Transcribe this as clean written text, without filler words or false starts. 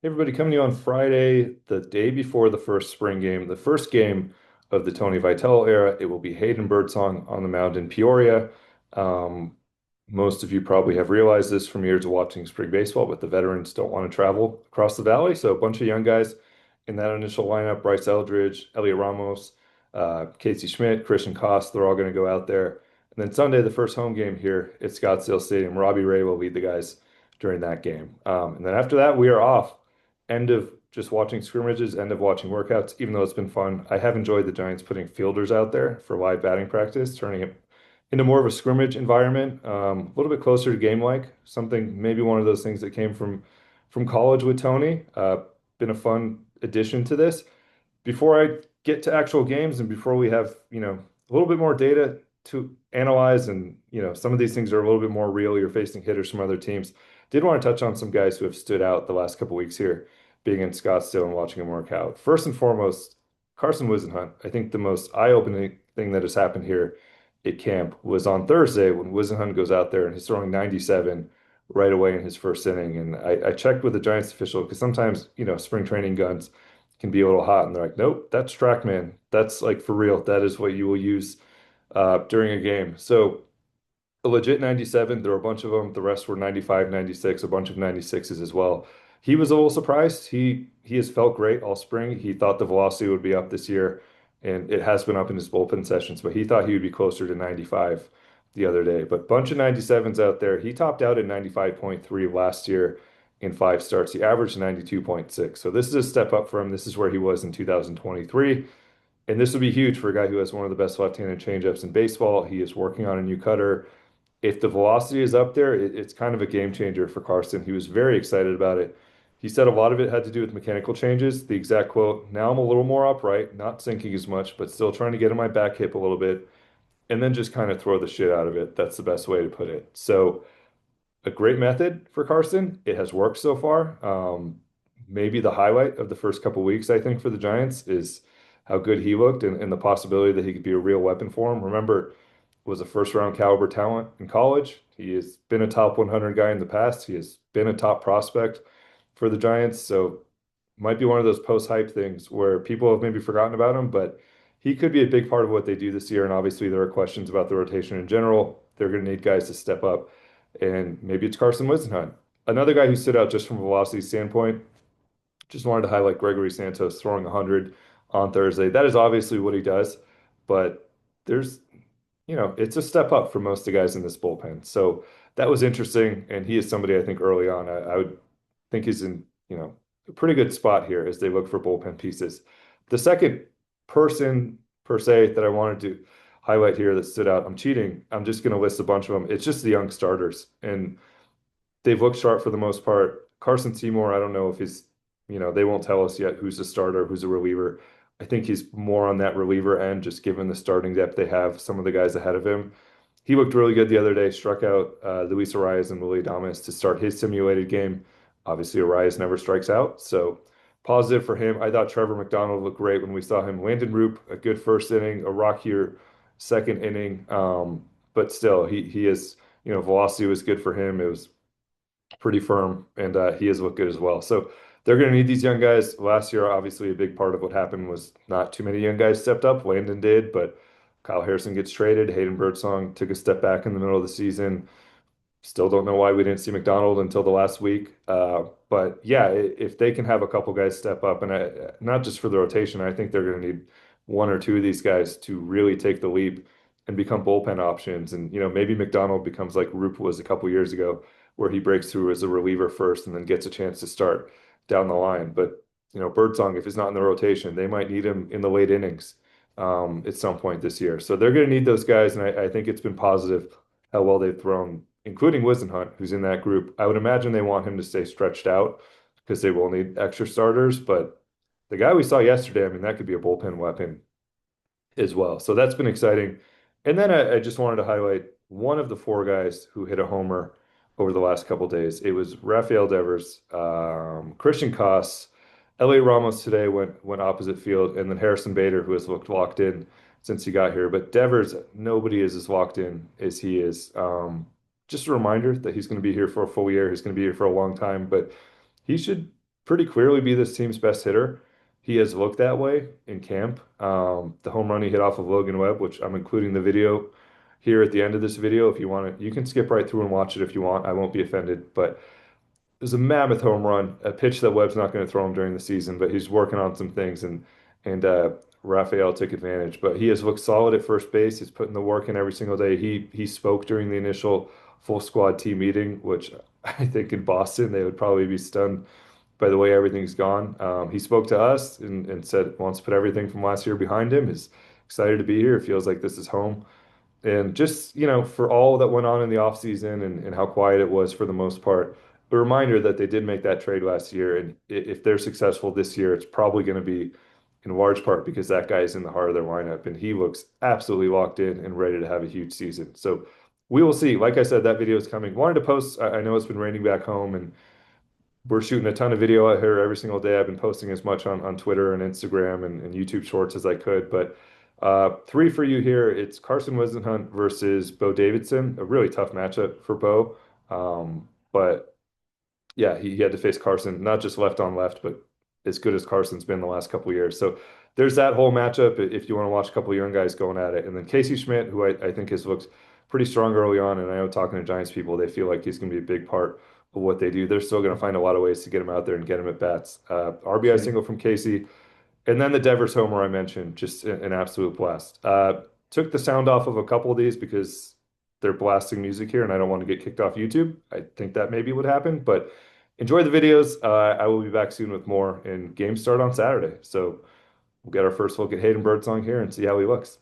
Hey everybody, coming to you on Friday, the day before the first spring game, the first game of the Tony Vitello era. It will be Hayden Birdsong on the mound in Peoria. Um, Most of you probably have realized this from years of watching spring baseball, but the veterans don't want to travel across the valley. So a bunch of young guys in that initial lineup, Bryce Eldridge, Elliot Ramos, Casey Schmidt, Christian Koss, they're all going to go out there. And then Sunday, the first home game here at Scottsdale Stadium, Robbie Ray will lead the guys during that game. And then after that, we are off. End of just watching scrimmages, end of watching workouts, even though it's been fun. I have enjoyed the Giants putting fielders out there for live batting practice, turning it into more of a scrimmage environment, a little bit closer to game-like, something maybe one of those things that came from college with Tony. Been a fun addition to this. Before I get to actual games and before we have, a little bit more data to analyze and, some of these things are a little bit more real. You're facing hitters from other teams. Did want to touch on some guys who have stood out the last couple weeks here, being in Scottsdale and watching them work out. First and foremost, Carson Wizenhunt. I think the most eye-opening thing that has happened here at camp was on Thursday when Wizenhunt goes out there and he's throwing 97 right away in his first inning. And I checked with the Giants official because sometimes, spring training guns can be a little hot. And they're like, nope, that's TrackMan. That's like for real. That is what you will use during a game. So a legit 97. There were a bunch of them. The rest were 95, 96, a bunch of 96s as well. He was a little surprised. He has felt great all spring. He thought the velocity would be up this year, and it has been up in his bullpen sessions, but he thought he would be closer to 95 the other day. But bunch of 97s out there. He topped out at 95.3 last year in five starts. He averaged 92.6. So this is a step up for him. This is where he was in 2023. And this would be huge for a guy who has one of the best left-handed changeups in baseball. He is working on a new cutter. If the velocity is up there, it's kind of a game changer for Carson. He was very excited about it. He said a lot of it had to do with mechanical changes. The exact quote, now I'm a little more upright, not sinking as much, but still trying to get in my back hip a little bit, and then just kind of throw the shit out of it. That's the best way to put it. So a great method for Carson. It has worked so far. Maybe the highlight of the first couple weeks, I think, for the Giants is how good he looked and the possibility that he could be a real weapon for him. Remember, was a first round caliber talent in college. He has been a top 100 guy in the past. He has been a top prospect for the Giants. So might be one of those post hype things where people have maybe forgotten about him, but he could be a big part of what they do this year. And obviously, there are questions about the rotation in general. They're going to need guys to step up, and maybe it's Carson Wizenhunt. Another guy who stood out just from a velocity standpoint, just wanted to highlight Gregory Santos throwing 100 on Thursday. That is obviously what he does, but there's it's a step up for most of the guys in this bullpen. So that was interesting. And he is somebody I think early on, I would think is in, a pretty good spot here as they look for bullpen pieces. The second person per se that I wanted to highlight here that stood out, I'm cheating. I'm just going to list a bunch of them. It's just the young starters. And they've looked sharp for the most part. Carson Seymour, I don't know if he's, they won't tell us yet who's a starter, who's a reliever. I think he's more on that reliever end, just given the starting depth they have, some of the guys ahead of him. He looked really good the other day, struck out Luis Arias and Willie Adames to start his simulated game. Obviously, Arias never strikes out, so positive for him. I thought Trevor McDonald looked great when we saw him. Landon Roop, a good first inning, a rockier second inning, but still, he is, velocity was good for him. It was pretty firm, and he has looked good as well. So they're going to need these young guys. Last year, obviously, a big part of what happened was not too many young guys stepped up. Landon did, but Kyle Harrison gets traded. Hayden Birdsong took a step back in the middle of the season. Still don't know why we didn't see McDonald until the last week. But yeah, if they can have a couple guys step up, and not just for the rotation, I think they're going to need one or two of these guys to really take the leap and become bullpen options. And maybe McDonald becomes like Roop was a couple years ago, where he breaks through as a reliever first and then gets a chance to start down the line. But Birdsong, if he's not in the rotation, they might need him in the late innings at some point this year. So they're going to need those guys, and I think it's been positive how well they've thrown, including Wizenhunt, who's in that group. I would imagine they want him to stay stretched out because they will need extra starters. But the guy we saw yesterday, I mean, that could be a bullpen weapon as well. So that's been exciting. And then I just wanted to highlight one of the four guys who hit a homer over the last couple days. It was Rafael Devers, Christian Koss, Elliot Ramos today went opposite field, and then Harrison Bader, who has looked locked in since he got here. But Devers, nobody is as locked in as he is. Just a reminder that he's going to be here for a full year. He's going to be here for a long time, but he should pretty clearly be this team's best hitter. He has looked that way in camp. The home run he hit off of Logan Webb, which I'm including the video here at the end of this video. If you want to, you can skip right through and watch it if you want. I won't be offended. But it was a mammoth home run, a pitch that Webb's not going to throw him during the season, but he's working on some things, and Raphael took advantage. But he has looked solid at first base. He's putting the work in every single day. He spoke during the initial full squad team meeting, which I think in Boston they would probably be stunned by the way everything's gone. He spoke to us and said wants to put everything from last year behind him. Is excited to be here. Feels like this is home. And just, for all that went on in the offseason and how quiet it was for the most part, a reminder that they did make that trade last year. And if they're successful this year, it's probably going to be in large part because that guy is in the heart of their lineup and he looks absolutely locked in and ready to have a huge season. So we will see. Like I said, that video is coming. Wanted to post, I know it's been raining back home and we're shooting a ton of video out here every single day. I've been posting as much on Twitter and Instagram and YouTube Shorts as I could. But three for you here. It's Carson Wizenhunt versus Bo Davidson. A really tough matchup for Bo. But yeah, he had to face Carson, not just left on left, but as good as Carson's been the last couple of years. So there's that whole matchup if you want to watch a couple of young guys going at it. And then Casey Schmidt, who I think has looked pretty strong early on. And I know talking to Giants people, they feel like he's going to be a big part of what they do. They're still going to find a lot of ways to get him out there and get him at bats. RBI Sure. single from Casey. And then the Devers homer I mentioned, just an absolute blast. Took the sound off of a couple of these because they're blasting music here and I don't want to get kicked off YouTube. I think that maybe would happen, but enjoy the videos. I will be back soon with more and games start on Saturday. So we'll get our first look at Hayden Birdsong here and see how he looks.